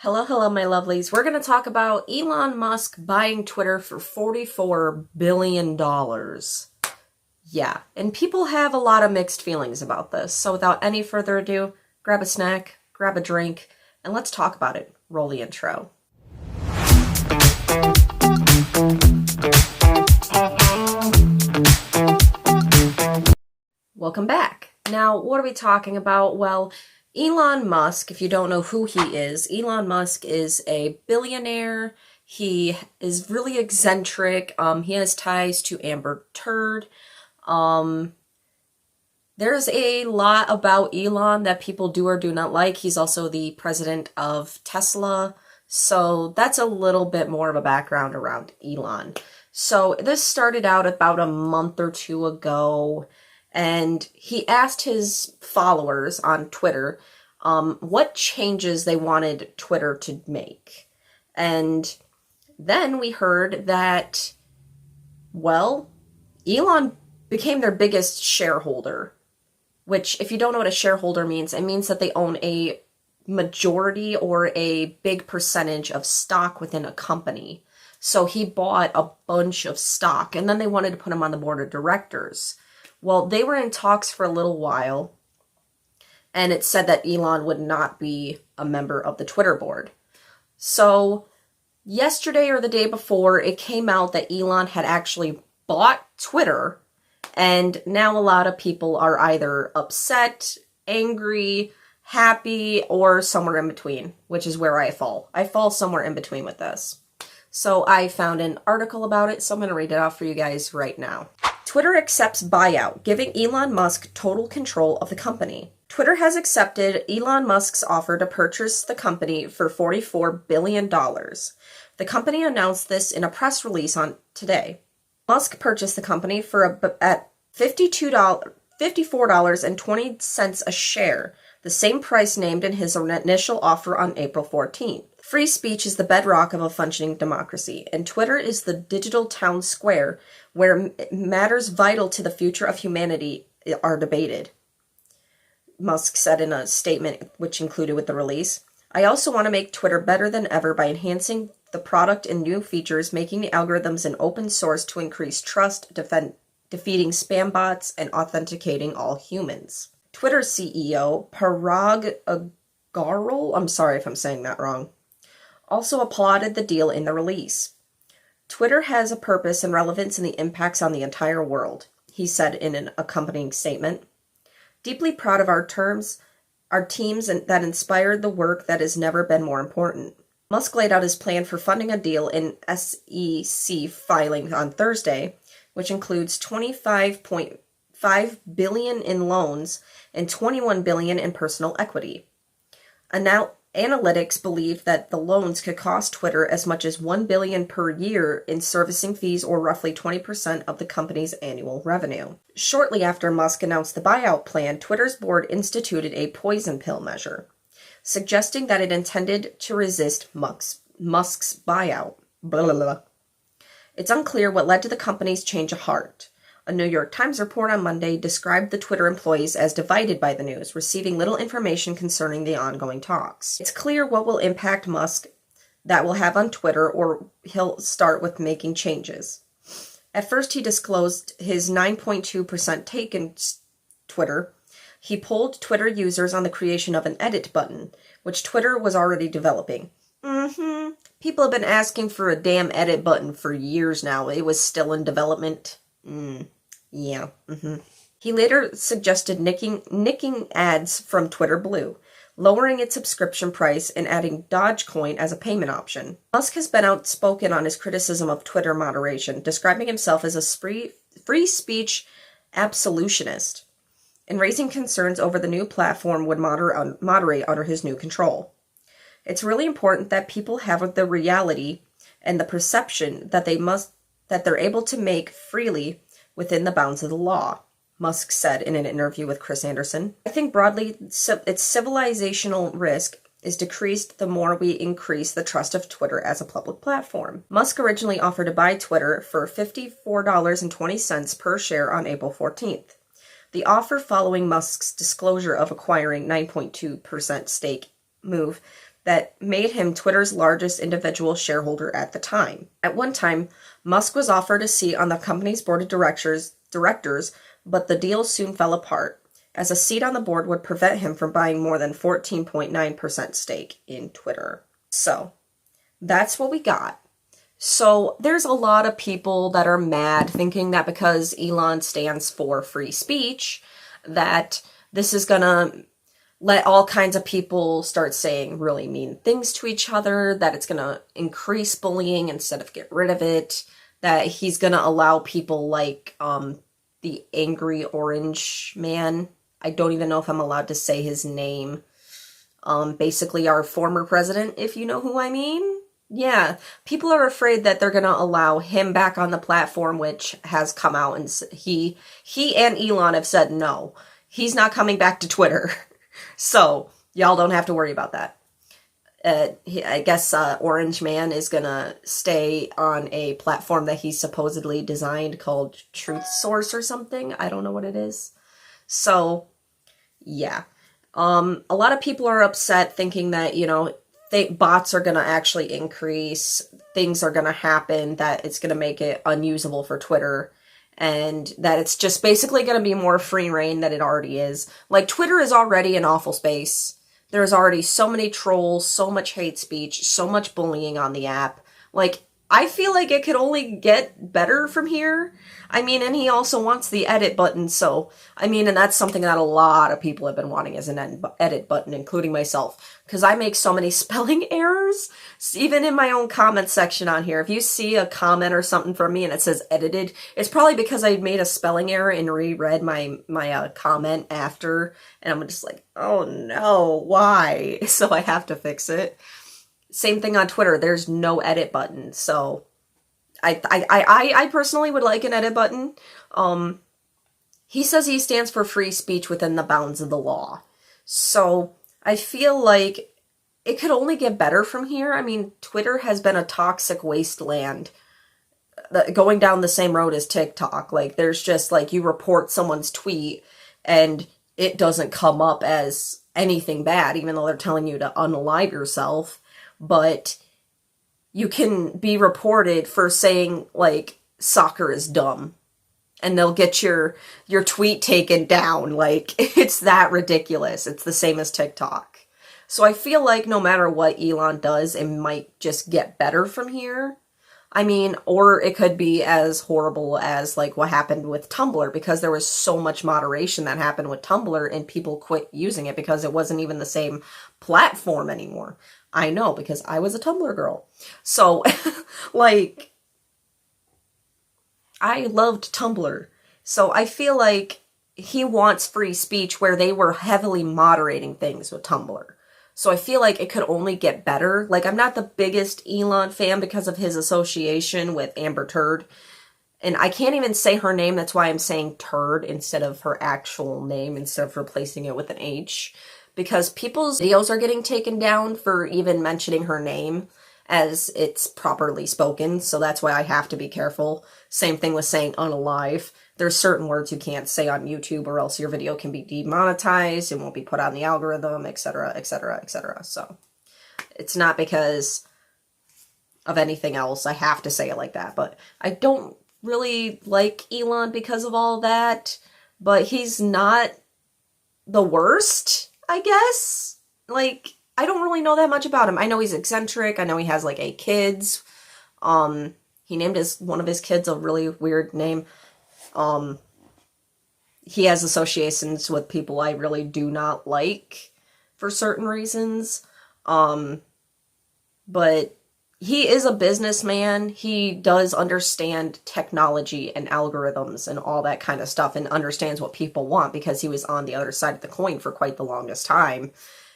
Hello, hello, my lovelies. We're going to talk about Elon Musk buying Twitter for $44 billion. Yeah, and people have a lot of mixed feelings about this. So without any further ado, grab a snack, grab a drink, and let's talk about it. Roll the intro. Welcome back. Now, what are we talking about? Well, Elon Musk, if you don't know who he is, Elon Musk is a billionaire. He is really eccentric. He has ties to Amber Turd. There's a lot about Elon that people do or do not like. He's also the president of Tesla. So that's a little bit more of a background around Elon. So this started out about a month or two ago. And he asked his followers on Twitter what changes they wanted Twitter to make. And then we heard that, well, Elon became their biggest shareholder, which, if you don't know what a shareholder means, it means that they own a majority or a big percentage of stock within a company. So he bought a bunch of stock, and then they wanted to put him on the board of directors. Well, they were in talks for a little while, and it said that Elon would not be a member of the Twitter board. So yesterday or the day before, it came out that Elon had actually bought Twitter, and now a lot of people are either upset, angry, happy, or somewhere in between, which is where I fall. I fall somewhere in between with this. So I found an article about it, so I'm going to read it off for you guys right now. Twitter accepts buyout, giving Elon Musk total control of the company. Twitter has accepted Elon Musk's offer to purchase the company for $44 billion. The company announced this in a press release on today. Musk purchased the company at $54.20 a share, the same price named in his initial offer on April 14th. Free speech is the bedrock of a functioning democracy, and Twitter is the digital town square where matters vital to the future of humanity are debated, Musk said in a statement which included with the release. I also want to make Twitter better than ever by enhancing the product and new features, making the algorithms an open source to increase trust, defeating spam bots, and authenticating all humans. Twitter CEO Parag Agrawal, I'm sorry if I'm saying that wrong, also applauded the deal in the release. Twitter has a purpose and relevance in the impacts on the entire world, he said in an accompanying statement. Deeply proud of our teams that inspired the work that has never been more important. Musk laid out his plan for funding a deal in SEC filing on Thursday, which includes $25.5 billion in loans and $21 billion in personal equity. Analytics believe that the loans could cost Twitter as much as $1 billion per year in servicing fees, or roughly 20% of the company's annual revenue. Shortly after Musk announced the buyout plan, Twitter's board instituted a poison pill measure, suggesting that it intended to resist Musk's buyout. Blah, blah, blah. It's unclear what led to the company's change of heart. A New York Times report on Monday described the Twitter employees as divided by the news, receiving little information concerning the ongoing talks. It's clear what will impact Musk that will have on Twitter, or he'll start with making changes. At first, he disclosed his 9.2% take in Twitter. He polled Twitter users on the creation of an edit button, which Twitter was already developing. People have been asking for a damn edit button for years now. It was still in development. He later suggested nicking ads from Twitter Blue, lowering its subscription price, and adding Dogecoin as a payment option. Musk has been outspoken on his criticism of Twitter moderation, describing himself as a free speech absolutionist, and raising concerns over the new platform would moderate under his new control. It's really important that people have the reality and the perception that they're able to make freely within the bounds of the law, Musk said in an interview with Chris Anderson. I think broadly its civilizational risk is decreased the more we increase the trust of Twitter as a public platform. Musk originally offered to buy Twitter for $54.20 per share on April 14th. The offer, following Musk's disclosure of acquiring 9.2% stake move that made him Twitter's largest individual shareholder at the time. At one time, Musk was offered a seat on the company's board of directors, but the deal soon fell apart, as a seat on the board would prevent him from buying more than 14.9% stake in Twitter. So, that's what we got. So, there's a lot of people that are mad, thinking that because Elon stands for free speech, that this is gonna let all kinds of people start saying really mean things to each other, that it's going to increase bullying instead of get rid of it, that he's going to allow people like the angry orange man. I don't even know if I'm allowed to say his name. Basically our former president, if you know who I mean. Yeah, people are afraid that they're going to allow him back on the platform, which has come out, and he and Elon have said no. He's not coming back to Twitter. So, y'all don't have to worry about that. I guess Orange Man is gonna stay on a platform that he supposedly designed called Truth Source or something. I don't know what it is. So, yeah. A lot of people are upset thinking that, bots are gonna actually increase, things are gonna happen, that it's gonna make it unusable for Twitter, and that it's just basically going to be more free reign than it already is. Like, Twitter is already an awful space. There's already so many trolls, so much hate speech, so much bullying on the app. Like, I feel like it could only get better from here. I mean, and he also wants the edit button, so, and that's something that a lot of people have been wanting, as an edit button, including myself, because I make so many spelling errors, even in my own comment section on here. If you see a comment or something from me and it says edited, it's probably because I made a spelling error and reread my comment after, and I'm just like, oh no, why? So I have to fix it. Same thing on Twitter. There's no edit button, so I personally would like an edit button. He says he stands for free speech within the bounds of the law. So I feel like it could only get better from here. I mean, Twitter has been a toxic wasteland, going down the same road as TikTok. Like, there's just like, you report someone's tweet and it doesn't come up as anything bad, even though they're telling you to unalive yourself. But you can be reported for saying, like, soccer is dumb, and they'll get your tweet taken down. Like, it's that ridiculous. It's the same as TikTok. So I feel like no matter what Elon does, it might just get better from here. Or it could be as horrible as, like, what happened with Tumblr, because there was so much moderation that happened with Tumblr, and people quit using it because it wasn't even the same platform anymore. I know, because I was a Tumblr girl. So, like, I loved Tumblr. So I feel like he wants free speech, where they were heavily moderating things with Tumblr. So I feel like it could only get better. Like, I'm not the biggest Elon fan because of his association with Amber Turd. And I can't even say her name, that's why I'm saying Turd instead of her actual name, instead of replacing it with an H. Because people's videos are getting taken down for even mentioning her name as it's properly spoken, so that's why I have to be careful. Same thing with saying unalive. There's certain words you can't say on YouTube, or else your video can be demonetized and won't be put on the algorithm, etc., etc., etc. So it's not because of anything else. I have to say it like that. But I don't really like Elon because of all that. But he's not the worst, I guess. Like, I don't really know that much about him. I know he's eccentric. I know he has like 8 kids. He named one of his kids a really weird name. He has associations with people I really do not like for certain reasons. But he is a businessman. He does understand technology and algorithms and all that kind of stuff, and understands what people want, because he was on the other side of the coin for quite the longest time,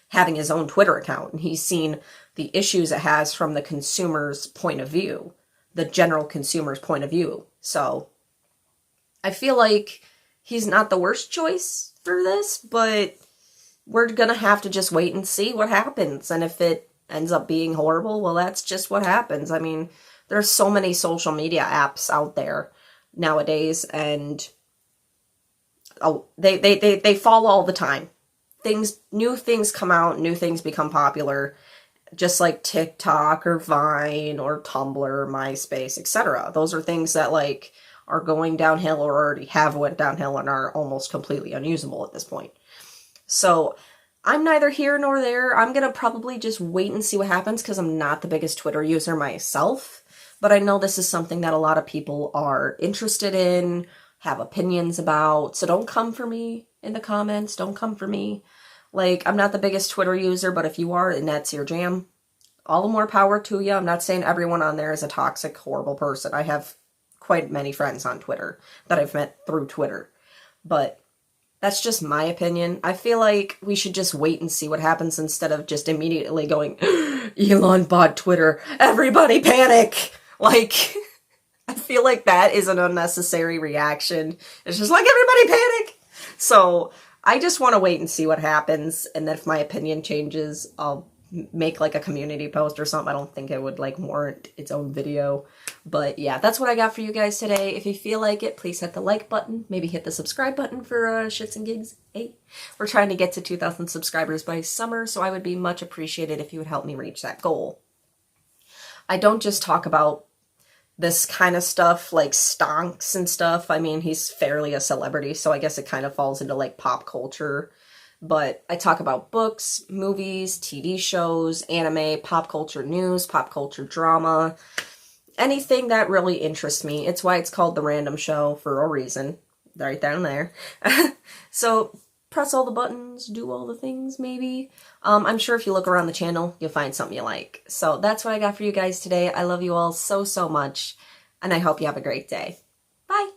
having his own Twitter account. And he's seen the issues it has from the consumer's point of view, the general consumer's point of view. So I feel like he's not the worst choice for this, but we're gonna have to just wait and see what happens. And if it ends up being horrible, well, that's just what happens. I mean, there's so many social media apps out there nowadays, and they fall all the time. New things come out, new things become popular, just like TikTok or Vine or Tumblr or MySpace, etc. Those are things that like are going downhill or already have went downhill and are almost completely unusable at this point. So I'm neither here nor there. I'm gonna probably just wait and see what happens because I'm not the biggest Twitter user myself. But I know this is something that a lot of people are interested in, have opinions about. So don't come for me in the comments. Don't come for me. Like, I'm not the biggest Twitter user, but if you are and that's your jam, all the more power to you. I'm not saying everyone on there is a toxic, horrible person. I have quite many friends on Twitter that I've met through Twitter. But that's just my opinion. I feel like we should just wait and see what happens instead of just immediately going, Elon bought Twitter, everybody panic! Like, I feel like that is an unnecessary reaction. It's just like, everybody panic! So, I just want to wait and see what happens, and then if my opinion changes, I'll make like a community post or something. I don't think it would like warrant its own video. But yeah, that's what I got for you guys today. If you feel like it, please hit the like button. Maybe hit the subscribe button for shits and gigs. Hey, we're trying to get to 2,000 subscribers by summer, so I would be much appreciated if you would help me reach that goal. I don't just talk about this kind of stuff, like stonks and stuff. I mean, he's fairly a celebrity, so I guess it kind of falls into like pop culture. But I talk about books, movies, TV shows, anime, pop culture news, pop culture drama, anything that really interests me. It's why it's called The Random Show for a reason. Right down there. So press all the buttons, do all the things, maybe. I'm sure if you look around the channel, you'll find something you like. So that's what I got for you guys today. I love you all so, so much, and I hope you have a great day. Bye!